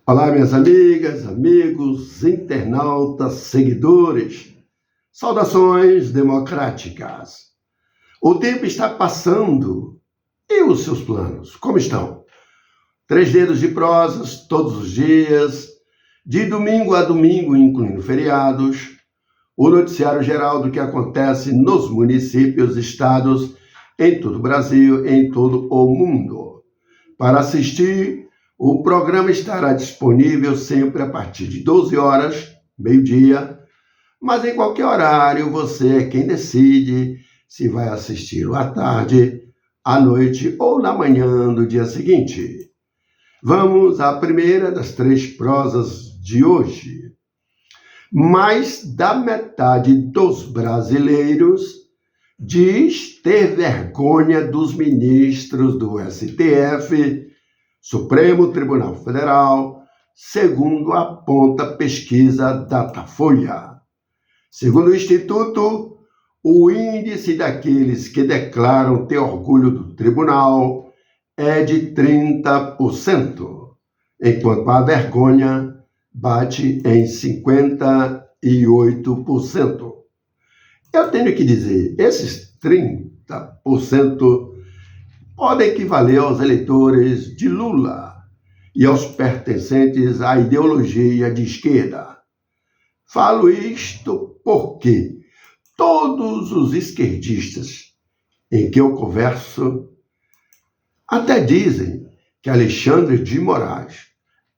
Olá, minhas amigas, amigos, internautas, seguidores. Saudações democráticas. O tempo está passando. E os seus planos, como estão? 3 dedos de prosas todos os dias, de domingo a domingo, incluindo feriados, o noticiário geral do que acontece nos municípios, estados, em todo o Brasil, em todo o mundo. Para assistir, o programa estará disponível sempre a partir de 12 horas, meio-dia, mas em qualquer horário você é quem decide se vai assisti-lo à tarde, à noite ou na manhã do dia seguinte. Vamos à primeira das 3 prosas de hoje. Mais da metade dos brasileiros diz ter vergonha dos ministros do STF, Supremo Tribunal Federal, segundo aponta pesquisa Datafolha. Segundo o Instituto, o índice daqueles que declaram ter orgulho do tribunal é de 30%, enquanto a vergonha bate em 58%. Eu tenho que dizer, esses 30% podem equivaler aos eleitores de Lula e aos pertencentes à ideologia de esquerda. Falo isto porque todos os esquerdistas em que eu converso até dizem que Alexandre de Moraes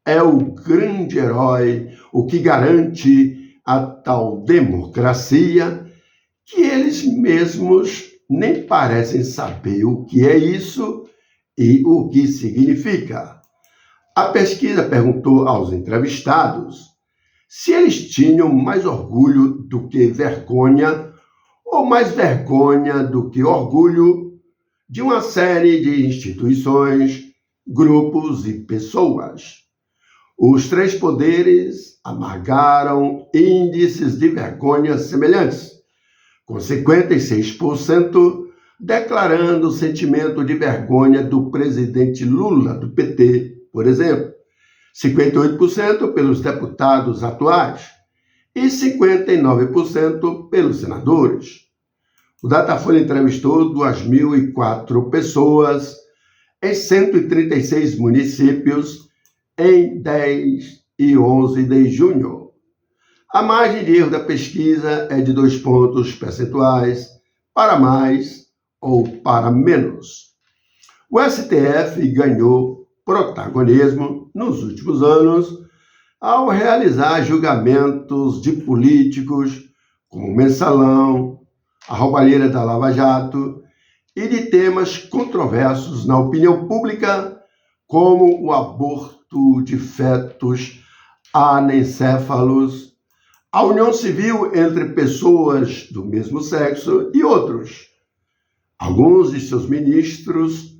é o grande herói, o que garante a tal democracia, que eles mesmos nem parecem saber o que é isso e o que significa. A pesquisa perguntou aos entrevistados se eles tinham mais orgulho do que vergonha ou mais vergonha do que orgulho de uma série de instituições, grupos e pessoas. Os 3 poderes amargaram índices de vergonha semelhantes, com 56% declarando o sentimento de vergonha do presidente Lula, do PT, por exemplo, 58% pelos deputados atuais e 59% pelos senadores. O Datafolha entrevistou 2.004 pessoas em 136 municípios em 10 e 11 de junho. A margem de erro da pesquisa é de 2 pontos percentuais para mais ou para menos. O STF ganhou protagonismo nos últimos anos ao realizar julgamentos de políticos como o Mensalão, a roubalheira da Lava Jato e de temas controversos na opinião pública como o aborto de fetos anencéfalos, a união civil entre pessoas do mesmo sexo e outros. Alguns de seus ministros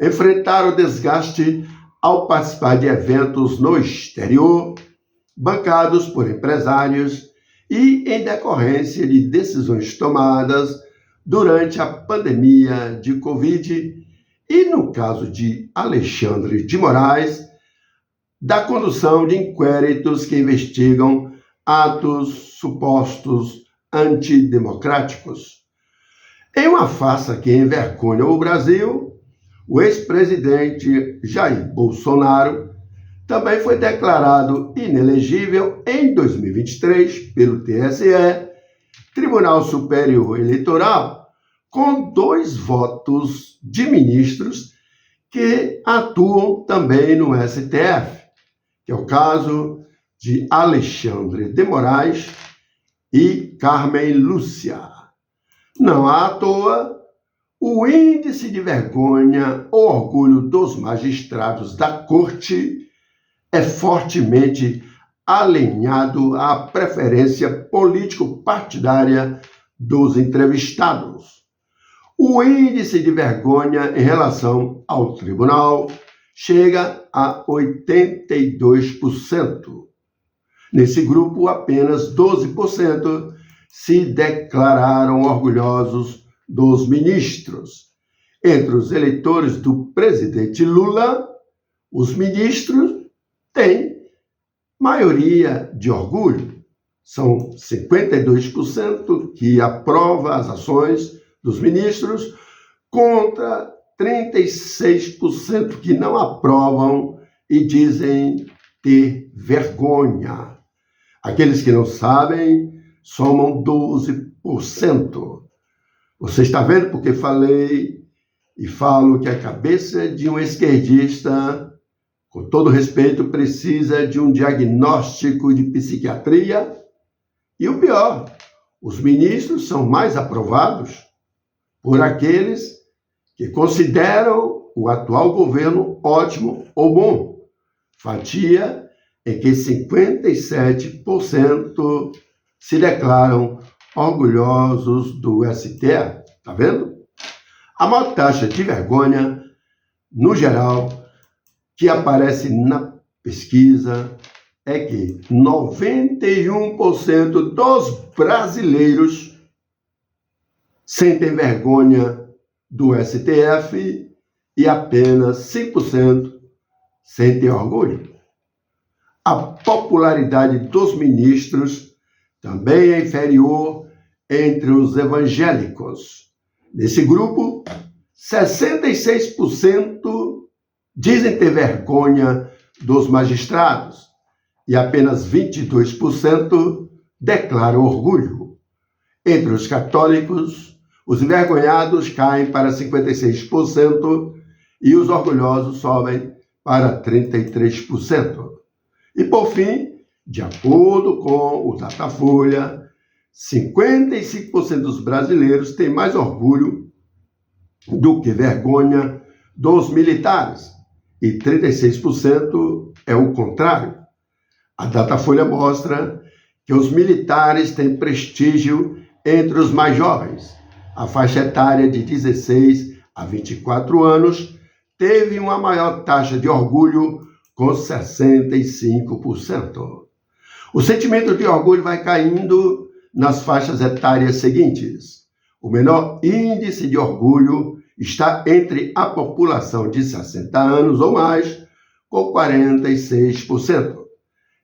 enfrentaram desgaste ao participar de eventos no exterior, bancados por empresários e em decorrência de decisões tomadas durante a pandemia de Covid e, no caso de Alexandre de Moraes, da condução de inquéritos que investigam atos supostos antidemocráticos. Em uma farsa que envergonha o Brasil, o ex-presidente Jair Bolsonaro também foi declarado inelegível em 2023 pelo TSE, Tribunal Superior Eleitoral, com 2 votos de ministros que atuam também no STF, que é o caso de Alexandre de Moraes e Carmen Lúcia. Não à toa, o índice de vergonha ou orgulho dos magistrados da Corte é fortemente alinhado à preferência político-partidária dos entrevistados. O índice de vergonha em relação ao tribunal chega a 82%. Nesse grupo, apenas 12% se declararam orgulhosos dos ministros. Entre os eleitores do presidente Lula, os ministros têm maioria de orgulho. São 52% que aprova as ações dos ministros, contra 36% que não aprovam e dizem ter vergonha. Aqueles que não sabem somam 12%. Você está vendo porque falei e falo que a cabeça de um esquerdista, com todo respeito, precisa de um diagnóstico de psiquiatria. E o pior, os ministros são mais aprovados por aqueles que consideram o atual governo ótimo ou bom. Fatia em que 57% se declaram orgulhosos do STF. Tá vendo? A maior taxa de vergonha, no geral, que aparece na pesquisa é que 91% dos brasileiros sentem vergonha do STF e apenas 5% sentem orgulho. A popularidade dos ministros também é inferior entre os evangélicos. Nesse grupo, 66% dizem ter vergonha dos magistrados e apenas 22% declaram orgulho. Entre os católicos, os envergonhados caem para 56% e os orgulhosos sobem para 33%. E, por fim, de acordo com o Datafolha, 55% dos brasileiros têm mais orgulho do que vergonha dos militares e 36% é o contrário. A Datafolha mostra que os militares têm prestígio entre os mais jovens. A faixa etária de 16 a 24 anos teve uma maior taxa de orgulho, com 65%. O sentimento de orgulho vai caindo nas faixas etárias seguintes. O menor índice de orgulho está entre a população de 60 anos ou mais, com 46%.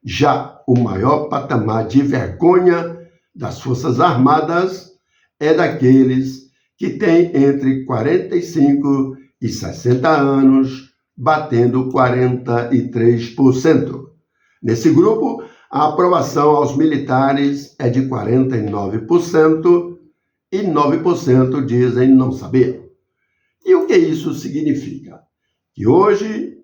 Já o maior patamar de vergonha das Forças Armadas é daqueles que têm entre 45 e 60 anos, batendo 43%. Nesse grupo, a aprovação aos militares é de 49% e 9% dizem não saber. E o que isso significa? Que hoje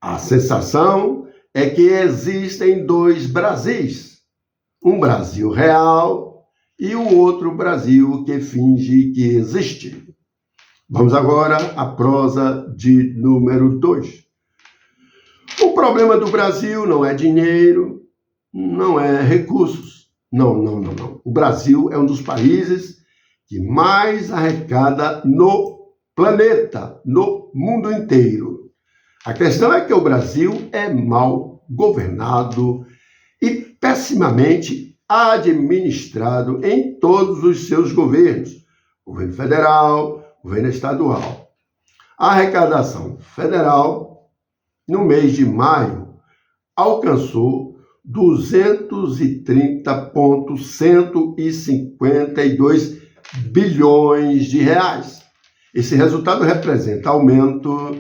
a sensação é que existem dois Brasis. Um Brasil real e o outro Brasil que finge que existe. Vamos agora à prosa de número 2. O problema do Brasil não é dinheiro, não é recursos. Não. O Brasil é um dos países que mais arrecada no planeta, no mundo inteiro. A questão é que o Brasil é mal governado e pessimamente administrado em todos os seus governos. Governo federal, governo estadual. A arrecadação federal, no mês de maio, alcançou 230,152 bilhões de reais. Esse resultado representa aumento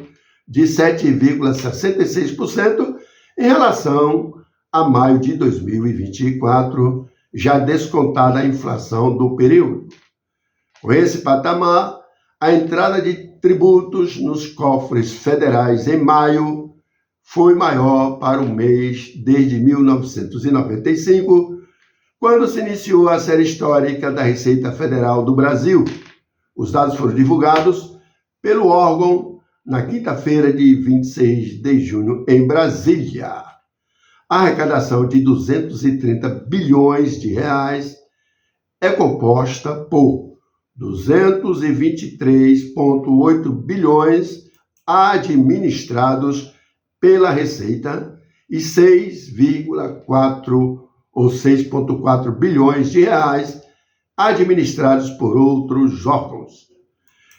de 7,66% em relação a maio de 2024, já descontada a inflação do período. Com esse patamar, a entrada de tributos nos cofres federais em maio foi maior para o mês desde 1995, quando se iniciou a série histórica da Receita Federal do Brasil. Os dados foram divulgados pelo órgão na quinta-feira de 26 de junho, em Brasília. A arrecadação de 230 bilhões de reais é composta por 223,8 bilhões administrados pela Receita e 6,4 ou 6,4 bilhões de reais administrados por outros órgãos.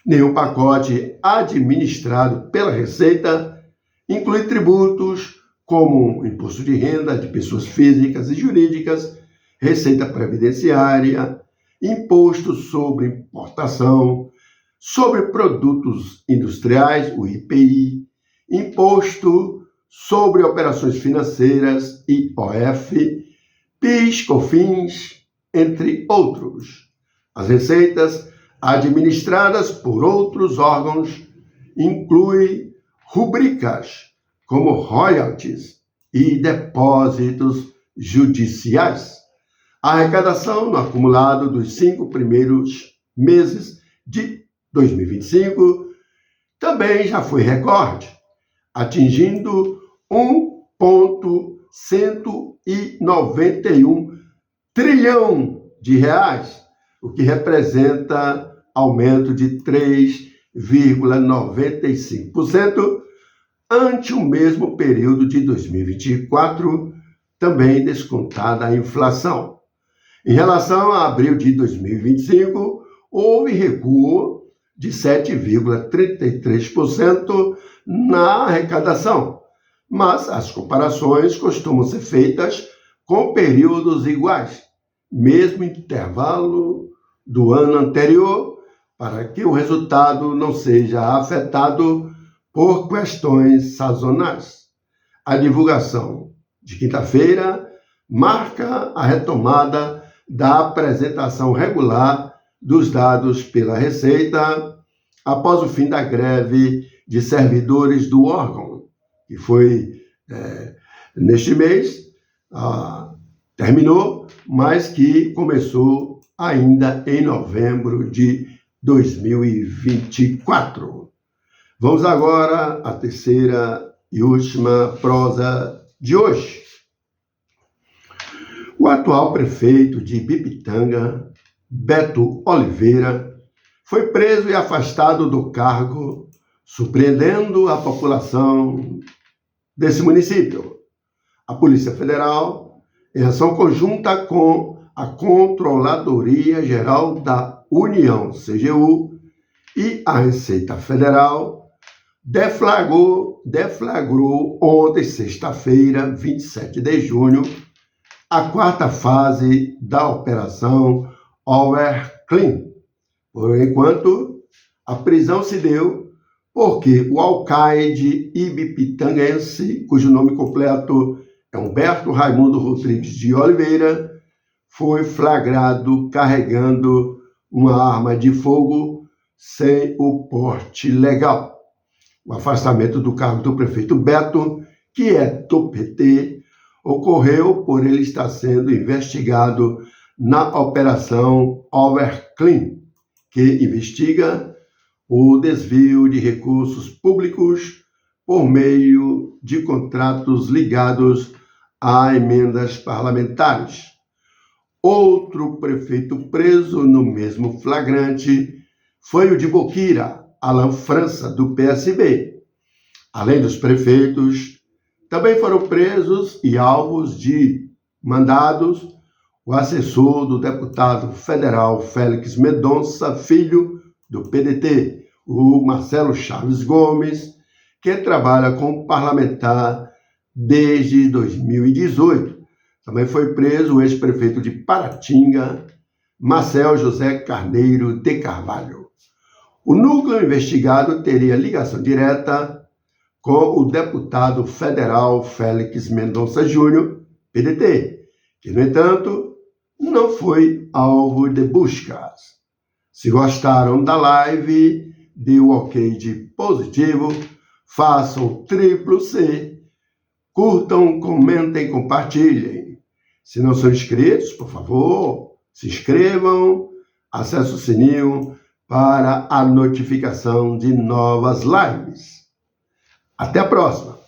Nenhum pacote administrado pela Receita inclui tributos como imposto de renda de pessoas físicas e jurídicas, receita previdenciária, imposto sobre importação, sobre produtos industriais, o IPI, imposto sobre operações financeiras, IOF, PIS, COFINS, entre outros. As receitas administradas por outros órgãos incluem rubricas como royalties e depósitos judiciais. A arrecadação no acumulado dos 5 primeiros meses de 2025 também já foi recorde, atingindo 1,191 trilhão de reais, o que representa aumento de 3,95% ante o mesmo período de 2024, também descontada a inflação. Em relação a abril de 2025, houve recuo de 7,33% na arrecadação, mas as comparações costumam ser feitas com períodos iguais, mesmo intervalo do ano anterior, para que o resultado não seja afetado por questões sazonais. A divulgação de quinta-feira marca a retomada da apresentação regular dos dados pela Receita após o fim da greve de servidores do órgão, que foi neste mês, terminou, mas que começou ainda em novembro de 2024. Vamos agora à terceira e última prosa de hoje. O atual prefeito de Ibipitanga, Beto Oliveira, foi preso e afastado do cargo, surpreendendo a população desse município. A Polícia Federal, em ação conjunta com a Controladoria Geral da União, CGU, e a Receita Federal, deflagrou ontem, sexta-feira, 27 de junho, a quarta fase da Operação Overclean. Por enquanto, a prisão se deu porque o alcaide ibipitanguense, cujo nome completo é Humberto Raimundo Rodrigues de Oliveira, foi flagrado carregando uma arma de fogo sem o porte legal. O afastamento do cargo do prefeito Beto, que é do PT, ocorreu por ele estar sendo investigado na Operação Overclean, que investiga o desvio de recursos públicos por meio de contratos ligados a emendas parlamentares. Outro prefeito preso no mesmo flagrante foi o de Boquira, Alan França, do PSB. Além dos prefeitos, também foram presos e alvos de mandados o assessor do deputado federal Félix Mendonça Filho, do PDT, o Marcelo Chaves Gomes, que trabalha como parlamentar desde 2018. Também foi preso o ex-prefeito de Paratinga, Marcel José Carneiro de Carvalho. O núcleo investigado teria ligação direta com o deputado federal Félix Mendonça Júnior, PDT, que, no entanto, não foi alvo de buscas. Se gostaram da live, dê o ok de positivo, façam o triplo C, curtam, comentem, compartilhem. Se não são inscritos, por favor, se inscrevam, acesse o sininho para a notificação de novas lives. Até a próxima!